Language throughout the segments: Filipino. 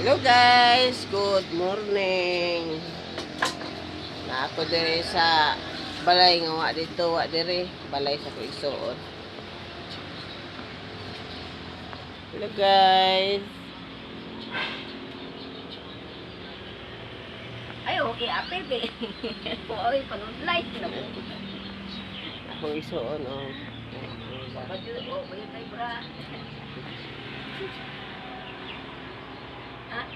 Hello guys, good morning. Na ako dire sa balay nga wa dito, wa dire, balay sa Kuigsoon. Hello guys. Ay, okay, apel be. Oy, panudlay na mo. Ako Kuigsoon oh. Baju, oh, baju tay bra. Ha?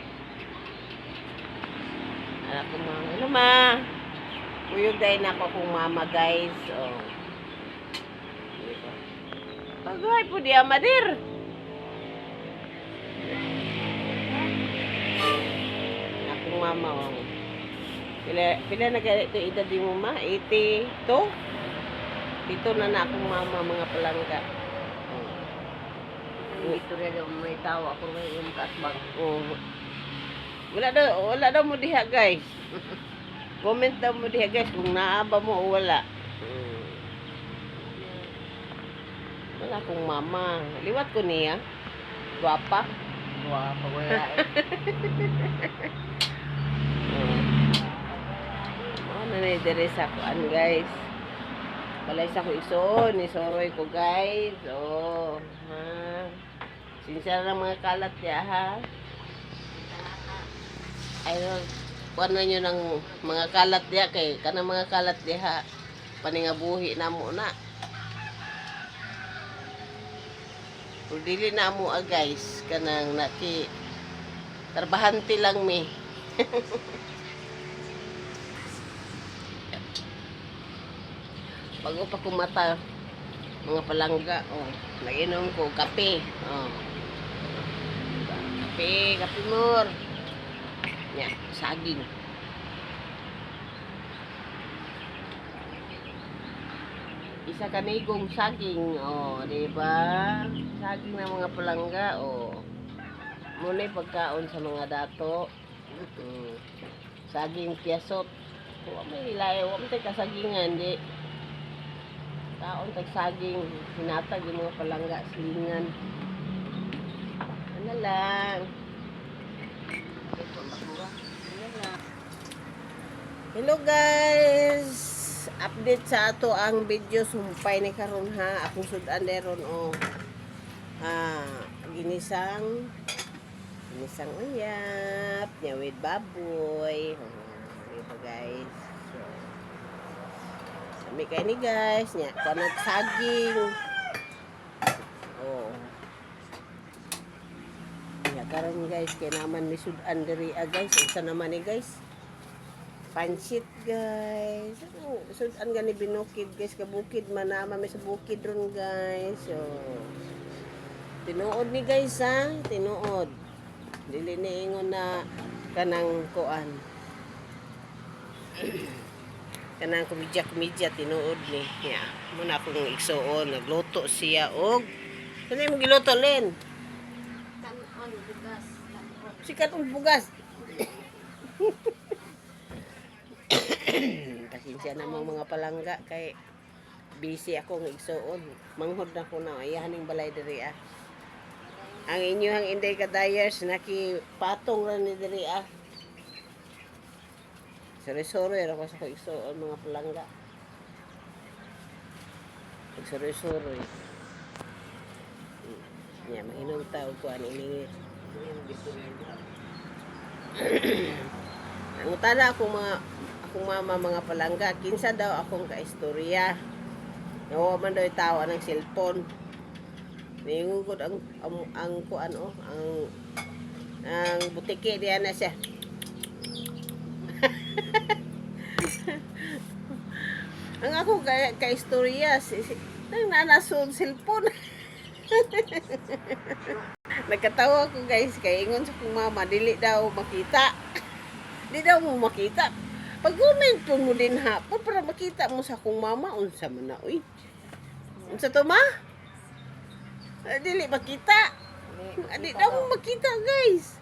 Anak ko mga, hello ma. Kuyog dahil na ako kong mama guys. Oh. Bagay po di amadir. Akong mama oh. Pila na ganito edad di mo ma? 82? Dito na akong mama mga palangga. Ito rin yung may tao ako ngayon kasbang. Oh. Wala daw mo diha guys. Comment daw mo diha guys kung naaba mo o wala. Wala akong mama. Liwat ko niya. Guwapa. Wah, pagwala eh. Ano na dire sa kuan guys. Balay sa Kuigsoon, ni soroy ko guys. Oh, ha. Sinsya ng mga kalat ya ha. Ay, kuan na nyo ng mga kalat ya kay kanang mga kalat diha paningabuhi na mo na. Kung dili na mo guys, kanang naki trabahante lang mi. Bago pa kumata, mga palangga, oh, nainom ko kape, oh. Kape more. Nya, saging. Isa kanigong saging, oh, di ba? Saging ng mga palangga, oh. Muna pagkaon sa mga dato. Saging piyasot. Huwag may ilayo, huwag may kasagingan, di. Kaon tag saging, hinatag yung mga palangga, silingan. Ano lang. Hello guys! Update sa ato ang video sumpay ni karon ha. Akong sudan deron oh. Ginisang uyap, nya with baboy. Diba guys? So, kami kayo ni guys, nya panag saging. Oh. Nya karon guys, kay naman ni sudan diri guys. Unsa naman ni guys? Pansit guys. Oh, sudan gani binukid guys, kabukid man naman may sa bukid ron guys. So, tinuod ni guys ha, tinuod. Dili ni ingon na kanang kuan. Kanang kumidya tinuod ni. Ya, muna akong igsuon, nagluto siya og kanay mo giluto len. Kanon bugas. Sikat og bugas. Pasensya na mga palangga kay busy ako ng igsuon. Manghod na ko na ayahaning balay diri ah. Ang inyong inday kadayers nakipatong ra ni diri ah. Sore-sore ra ko sa igsuon mga palangga. Sore-sore. Nya mahinom ta og kuan ini. Ang utana akong mama mga palangga, kinsa daw akong kaistorya. Nawa man daw tawa ng cellphone. Ningugod ang kuan oh, ang butike diyan na siya. Ang ako kaistorya nang nanasod cellphone. Nagkatawa ko guys kay ingon sa kong mama dili daw makita. Di daw mo makita. Pag-comment po mo din hapon para makita mo sa kong mama. Unsa man na, uy. Unsa to ma? Dili makita. Di daw mo makita guys.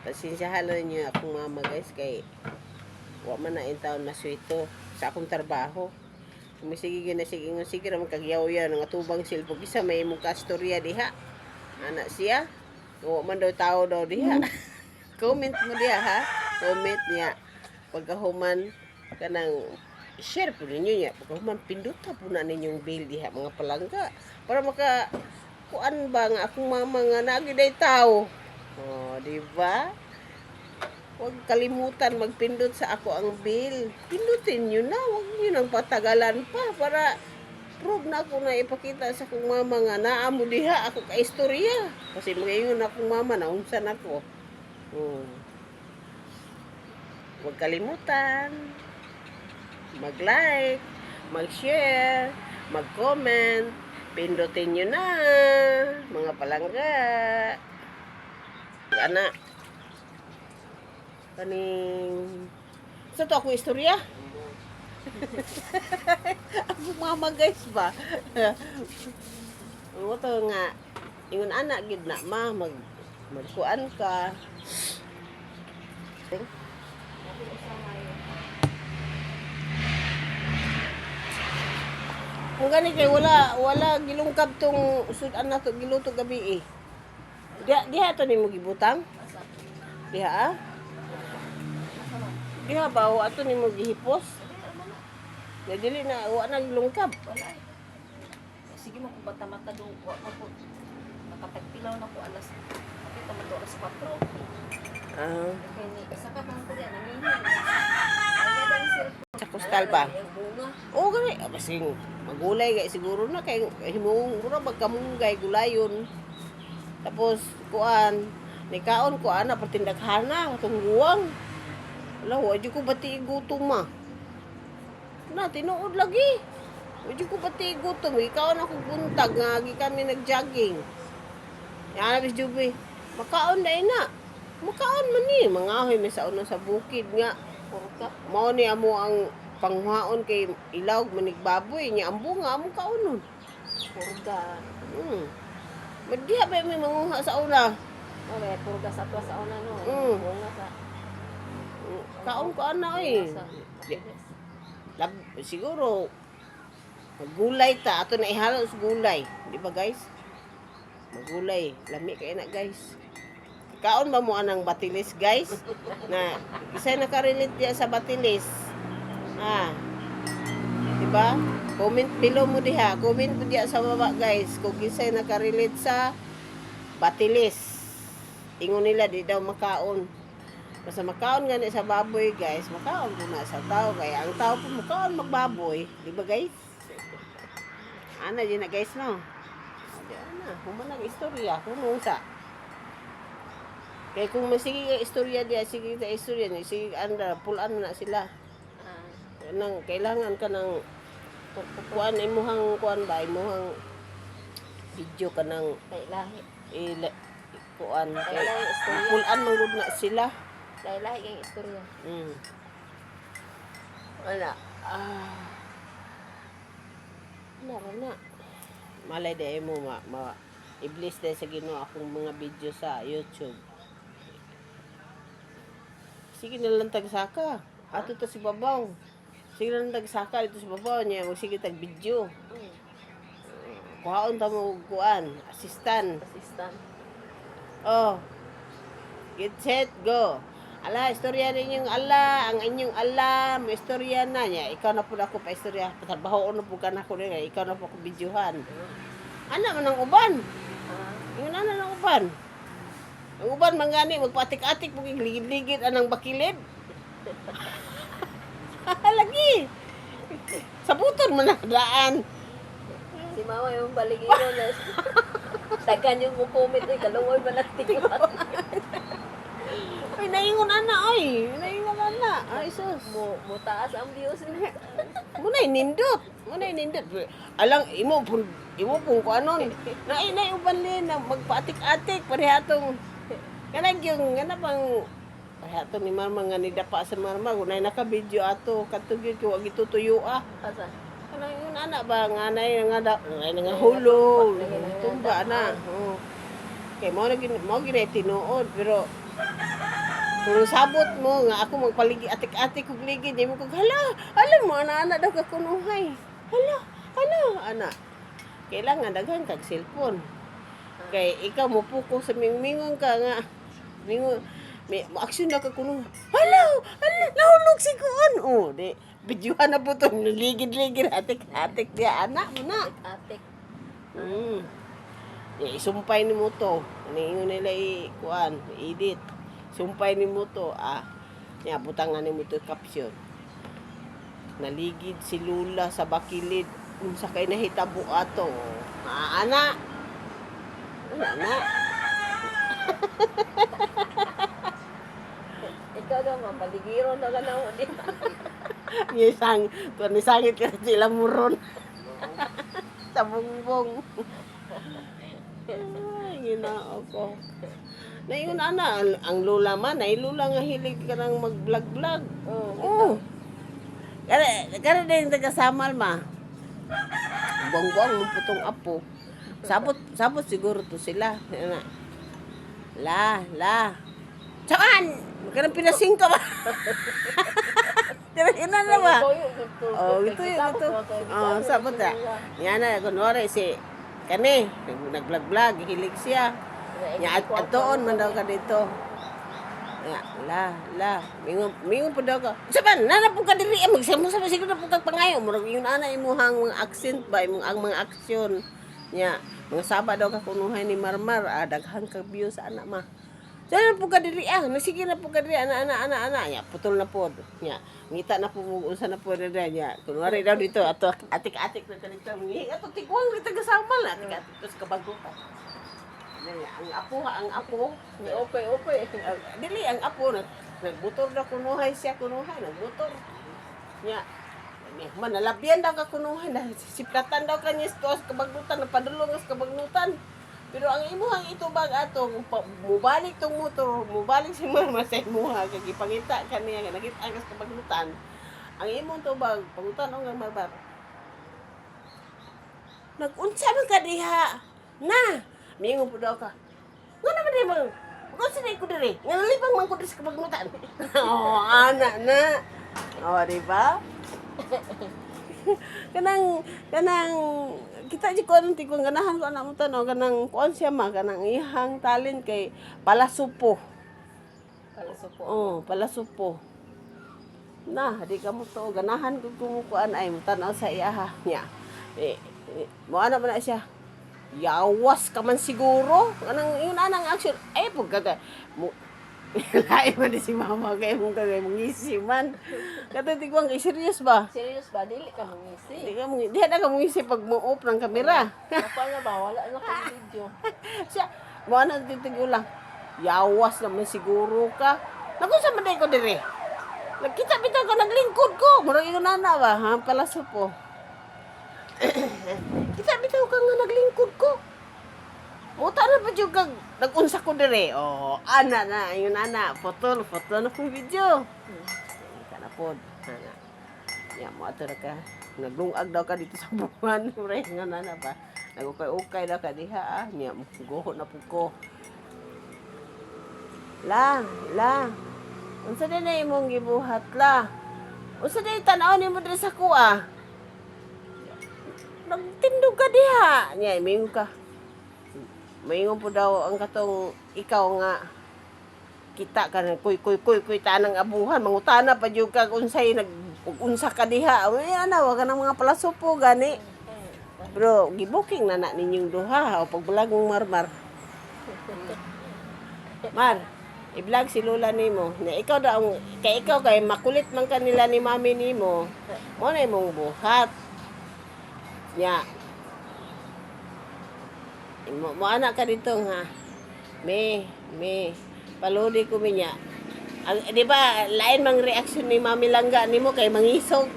Pasensyahan niyo akong mama guys kay wa man na in taon na suwito sa akong trabaho. Sige na naman kagyaw yan nga tubang silpog isa may imong kastorya diha. Anak siya. O man daw tao daw diha. Comment mo diha ha. Comment niya. Pagkahuman kanang share po ninyo niya. Pagkahuman pinduta po na ninyong bill diha mga palangga. Para maka kuan ba nga akong mama nga nagiday tao. Oh, di ba? Huwag kalimutan magpindot sa ako ang bill. Pindutin nyo na. Huwag nyo nang patagalan pa para prove na ako na ipakita sa akong mama nga naamo diha ako ka istorya. Kasi magayon akong mama na unsan ako. Huwag kalimutan mag-like, mag-share, mag-comment. Pindutin nyo na mga palangga. Ana kaning sa to akong istorya. Ako mama guys ba? Ano to nga ingon anak gid na magkuan ka. Kung gani kay wala gilungkab tong sudan na to giluto gabi eh. Diha to nimo gibutang? Diha ah? Diha ba o ato nimo gihipos? Na dili na wa na gilungkab. Wala eh. Sige mo kung bata-mata doon ko. Nakapagpilaw na ko alas. Nakita mo doon alas 4. Ah, Kaya ni, saka pang ko yan. Nangingi. Kaya dahil cellphone. sa kustal ba? Yung bunga. Oo gani, basing magulay kay siguro na kay himong mura magkamunggay gulayon. Tapos kuan, nikaon ko ana patindaghana katong guwang. Wala, wa jud ko bati gutom ma. Na tinuod lagi. Wa jud ko bati gutom. Ikaw na ko buntag nga gi kami nag-jogging. Yan bis jubi. Makaon na ina. Makaon man ni mangahoy may sauna sa bukid nga. Purka. Mao ni amo ang panghaon kay ilawg manig baboy nya ambo nga amo kaunon. Purga. Madiha ba may manguha sa una? Okay, purga sa tuwa sa una no. Bunga sa. Kaon ko ana oy. Sa. Siguro maggulay ta ato na ihalo sa gulay, di ba guys? Magulay, lami kay na guys. Kaon ba mo anang batilis guys? Na isa nakarelate diya sa batilis. Di ba? Comment below mo diha. Comment mo diha sa baba guys kung kisay nakarelate sa batilis. Ingon nila di daw makaon. Basta makaon gani sa baboy guys, makaon po na sa tao. Kaya ang tao po makaon magbaboy. Di ba guys? Ana din na guys no? Di ana. Humanang istorya. Kung sa. Kaya kung masige ka istorya diya, sige ta istorya niya. Sige anda, pulaan mo na sila. Nang kailangan ka ng kuan imuhang kuan ba imuhang video ka ng Kay lahi. kuan kay Lahi istorya. pulaan mo gud na sila. Kay lahi kang istorya. Wala. Wala. Malay de mo i-bless dahil sa Ginoo akong mga video sa YouTube. Sige na lang tagsaka. Ato to si babaw. Sige na lang tagsaka dito si babaw niya. Sige tag video. Kuhaon ta mo kuan. Assistant. Oh. Get set, go. Ala, istorya ninyong ala, ang inyong ala, may istorya na niya. Ikaw na po ako pa istorya. Patrabaho na po ka na ko rin. Ikaw na po ako videohan. Ana man ang uban. Yung ana ng uban. Ang uban mangani, magpatik-atik, magigligid-ligid, anang bakilid. Lagi. Sabuton man ang daan. Si mama yung baligino na. Tagan yung comment ay kalungoy ba nagtikipat. Ay, naingon ana, ay. Naingon ana. Ay, sus. Mutaas ang views niya. Muna'y nindot. Alang, imo pong kuanon. Nainay uban din na magpaatik-atik. Parehatong, kanag yung, pang, parehatong ni Marma nga nidapa sa Marma. Kunay naka-video ato. Katugid ko, wag itutuyo Asa? Kanang yun ana ba? Nga nga hulog. Tumba na. Oh. Okay, mo ginay tinuod. Pero, kung sabot mo nga ako magpaligi atik-atik kog ligid di mo kog hala mo ana daw ka kunuhay hala ana kailangan daghan kag cellphone Kay ikaw mo puko sa mingon ka nga. Mingon may action na ka kuno. Hello, nahulog si kuan. Oh, di videohan na po to ligid-ligid atik-atik dia anak mo na. Atik. Isumpay ni mo to. Ano ingon nila kuan, edit. Sumpay ni mo to. Ya butangan ni mo to caption. Naligid si Lula sa bakilid unsa kay nahitabo ato. Ana. Ana. Ikaw daw, mabaligiro na lang ako din. Yesang, ni sangit ka sila muron. Sa bungbong. Ay, ginao ko. Na yun, ana, ang lula man, ay lula nga hilig ka nang mag-vlog-vlog. Oo. Kaya din taga-samal ma. Buang-buang mo putong apo. Sabot siguro to sila. La. Saan? Magkanang pinasing ka ba? Yun na ba? Oh, ito. Oh, sabot na. Yan na, kunwari si Kani, nag-vlog-vlog, hilig siya. At doon man daw ka dito. La. Mingon po daw ka. Saban, nanapong ka diri. Magsamusama siguro na po kang pangayo. Murag yun ana, imuhang mga accent ba, ang mga aksyon. Mga saba daw ka kunuhay ni Marmar. Daghang ka views sa anak ma. Sana po ka diri Nagsige na po ka diri ana. Putol na po. Ngita na po unsa na po diri nya. Kunwari daw dito ato atik-atik na dito. Ato tigwang dito kasama la. Atik-atik tos kabagutan. Ang apo. Ope. Dili ang apo nagbutor na kunuhay siya nagbutor. Manalabyan daw ka kunuhay na siplatan daw kanya sa kabagutan napadulong sa kabagnutan. Pero ang imuhang itubag ato, mubalik tong motor, mubalik si mama sa imuha, kag ipangita kaniya, nakita ang kabagnutan. Ang imong tubag, pangutan o nga marbar. Nag-unsa man ka diha? Na! Mingon po daw ka. Nga naman din mo, mag-unsa na ko diri? Nga nalipang man ko diri sa kabagnutan. Anak na. Diba? kanang kita di ko anong tigong ganahan ko anak mo tanong kanang kuan siya ma kanang ihang talent kay palasupo. Palasupo. Na, di ka mo to ganahan ko kumukuan ay mo tanaw sa iyaha niya. Mo ana man na siya. Yawas ka man siguro. Kanang yun anang action. Ay pug kaga mo lain man si mama kay mong kagay mong isi man. Kada tigwang kay serious ba? Serious ba? Dili ka mangisi. Di na ka mong isi pag mo-off ng kamera. Apa na ba? Wala na ka video. Siya, mo na titigulang. Yawas naman siguro ka. Naku sa maday ko dire. Nagkita bitaw ka naglingkod ko. Murag yung nana ba? Palaso po. Kita bitaw ka nga naglingkod ko. Muta na pa dyan kag nag-unsa ko dire. Ana na. Yung ana. Foto na po video. Ika na po. Mo ato na ka. Naglungag daw ka dito sa buwan. Nga nana pa. Nagukay-ukay daw ka diha. Guho na po ko. La. Unsa din na imong gibuhat la. Unsa din tanaw nimo dire sa kuha. Nagtindog ka diha. Mingon ka. Maingon po daw ang katong ikaw nga kita ka na kuy tanang abuhan mangutana pa jud ka unsay unsa ka diha. Wa ka ng mga palasupo gani. Bro, gibuking na ninyong duha o pagbulag mong Marmar. Mar, i-vlog si Lola nimo. Na ikaw daw kay makulit man kanila ni mami nimo. Mo na imong buhat. Mo anak ka dito ha. Me, paludi ko minya. Di ba, lain mang reaksyon ni Mami Langga nimo kay mangisog.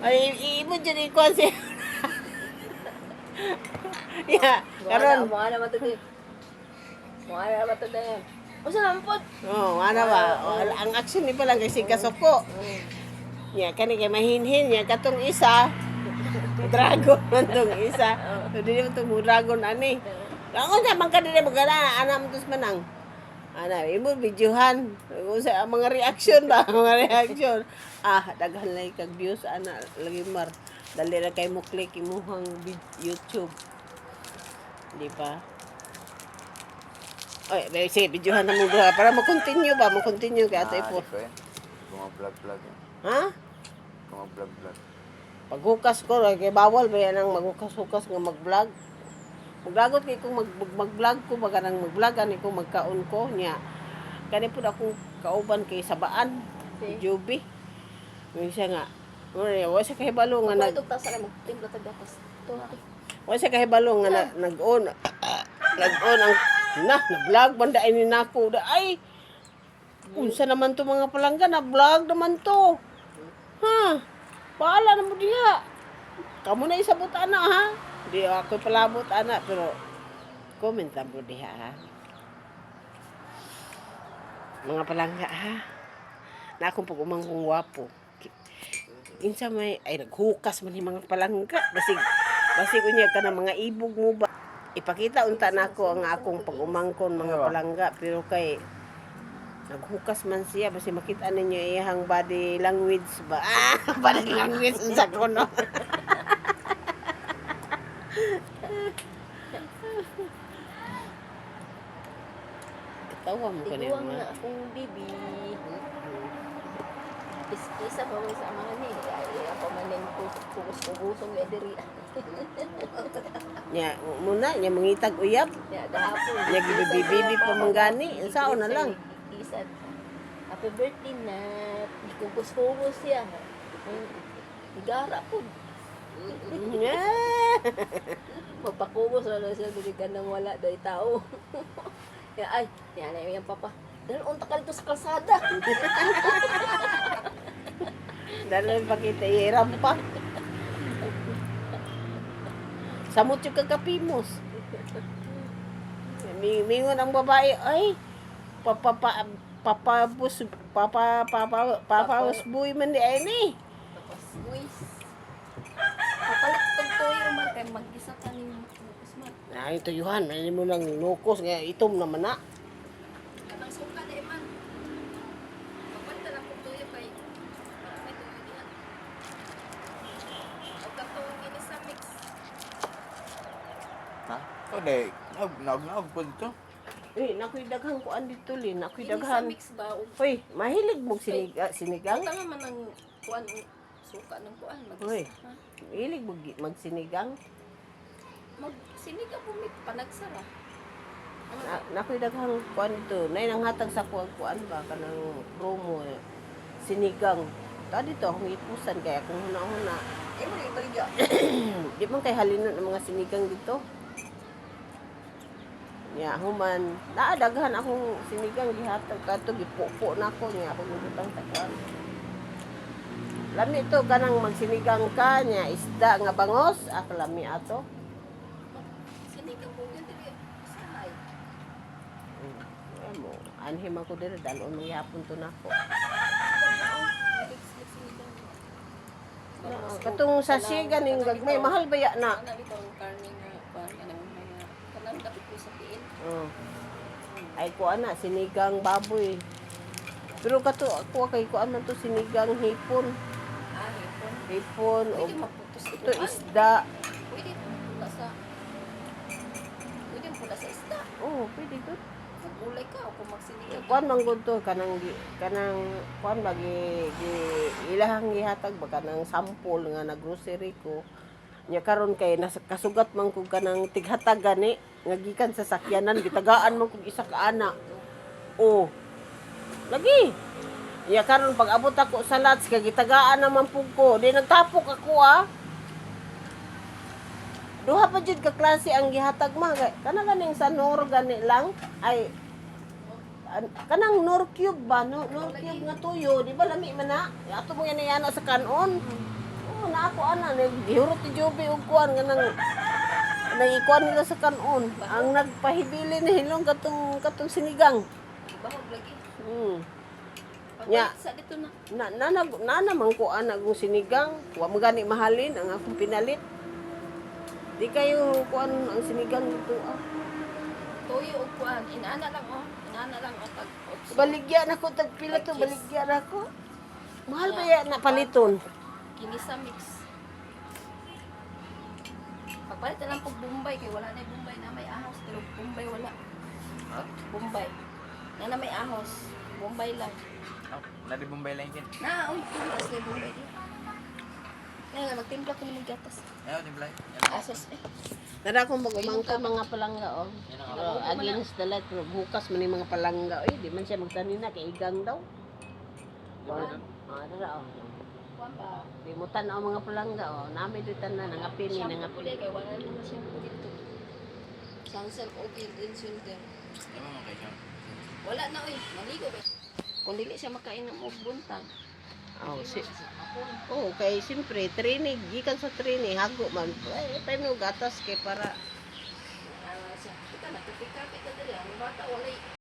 Ay, imo dyan ikuan siya. Karon. Mo ana man to din. Usa naman po. Ana ba? Ang action ni palang kay sigkasoko. Kani kay mahinhin katong isa. Dragon tong isa. Dili mo tong dragon ani. Ang sa man ka dili mo gana ana mo tus manang. Ana imo videohan. Usa ang mga reaction ba? Mga reaction. Daghan lay kag views ana lagi Mar. Dali ra kay mo click imuhang YouTube. Di ba? Ay, sige, videohan na mo duha para mag-continue ba? Mag-continue ka ato ipo. Di ko yan. Kung mag-vlog-vlog yan. Ha? Kung mag-vlog-vlog. Paghukas ko, kay bawal ba yan ang maghukas-hukas nga mag-vlog? Maglagot kay kung mag-vlog ko, baga nang mag-vlog, ani ko magkaon ko niya. Kani po akong kauban kay Sabaan, Okay. Juby. Yung siya nga, wala siya kahibalo nga Ano nag... ito tasa mo? Timbla tagapas. Ito na. Wala siya kahibalo nga nag-on. Nag-on ang... Na-vlog, banda ay ninako. Ay! Unsa naman to mga palangga, na-vlog naman to. Ha? Paala na mo diha. Kamu na isabot ana ha? Di ako palabot ana pero comment lang mo diha ha. Mga palangga ha. Na akong pag-umang kong wapo. Insa may ay naghukas man yung mga palangga. Basig unya ka ng mga ibog mo ba? Ipakita unta nako ang akong pag-umangkon mga palangga pero kay naghukas man siya basi makita ninyo iyang body language ba? Body language unsa ko no. Tawa mo kanina. Tiguang na akong bibi. Isa pa mo sa mga ni. Ay, ako manin kubus-kubusong ya diri. Nya muna nya mangitag uyab. Ya, dahapon. Nya gibibibi pa manggani. Sao na lang. Isa. Happy birthday na. Kubus-kubus siya. Igara po. Nya. Magpakubos na siya dili ka nang wala daw tao. Ya, ay, yan na yung papa. Dahil unta ka dito sa kalsada. Dahil pakita iram pa. Samot yung kakapimos. Mingon ang babae, ay, papapus buhay man di ay ni. Tapos, guys. Kapalit pag toyo man kay mag-isa ka ni Usman. Na ito yuhan, ano mo nang nukos, nga itom naman na. Kanang suka na man. Kapalit na lang pag toyo kay may toyo diyan. Huwag ka toyo ini sa mix. Ha? O, day. Nag po dito. Nakoy daghang kuan dito lin, nakoy Ini sa daghan. mix ba? Hoy, mahilig mo sinigang? Ito nga man ang kuan suka ng kuan. Hoy. Mahilig mo magsinigang? Magsinig ako may panagsara. Nakoy daghang kuan dito. Nay nang hatag sa kuan ba kanang promo sinigang. Ta dito akong ipusan kaya kung huna-huna. Eh, mo yung baligya. Di man kay halinon ang mga sinigang dito. Ya, human naadaghan akong sinigang gihatag kadto gipupo na ako niya ako gutang takuan. Lami to kanang magsinigang ka niya isda nga bangos, lami ato. Sinig ako dili. Sahay. Amo, anhim ako diri dalon mo yapon to nako. Katong sa siga ning gagmay mahal ba ya na? Ana bitaw ang karne nga kuan kanang mga kanang dapit ko sa tiin. Ay ko ana sinigang baboy. Pero kato ako kay ko man to sinigang hipon. Ah, hipon. Hipon o Pwede maputos ito isda. Pwede pula sa Pwede pula sa isda. Oh, pwede gud. Magulay ka o kung magsinigang. Kuan man gud to kanang kuan ba ilahang gihatag ba kanang sample nga na grocery ko. Nya karon kay nasa kasugat man kog kanang tighatag gani nga gikan sa sakyanan gitagaan man kog isa ka ana. Oh. Lagi. Nya karon pag abot ako sa lots kay gitagaan naman pug ko. Di nagtapok ako ah. Duha pa jud ka klase ang gihatag ma. Kana ganing sa Nor gani lang ay kanang Nor Cube ba? Nor Cube nga tuyo, di ba lami man na? Ato mo yan yana sa kanon. Oh, na ako ana gihurot ti Joby og kuan nga nang ikuan nila sa kanon. Ang nagpahibili ni hilong katong sinigang. Bahog lagi. Nya, Sa dito na. na naman ko ana kung sinigang, wa mo gani mahalin ang akong pinalit. Di kayo kuan ang sinigang dito ah. Toyo o kuan. Inaana lang oh. Inaana lang o tag. Baligya na ko tag pila to baligya na ko. Mahal ba ya na paliton? Kini sa mix. Pagpalit na lang pag Bombay kay wala na yung Bombay na may ahas pero Bombay wala. Ha? Bombay. Na may ahos. Bombay lang. Oh, nadi Bombay lang yun. Na, uy, tumitas na yung Bombay din. Nga, magtimpla ko ng gatas. Ayaw, timblay. Asos eh. Nara kung magumang ka mga palangga, oh. Yan Pero against the light, pero bukas man yung mga palangga, di man siya magtanin na, kay igang daw. Nara, oh. Kuwan ba? Di mo tanaw mga palangga, oh. Nami do'y tanan, nangapini, Shampoo nangapini. puli, kaya wala naman shampoo dito. Sunsilk okay din sultan. Ayaw mo kayo siya. Wala na, uy. Maligo ba? Kung dili siya makain ng buntag. Oh, oh, kay siyempre, training, gikan sa training, hago man. Ay, tayo mo gatas kay para Siya, kita na, kapit-kapit na dali. Ang bata, wala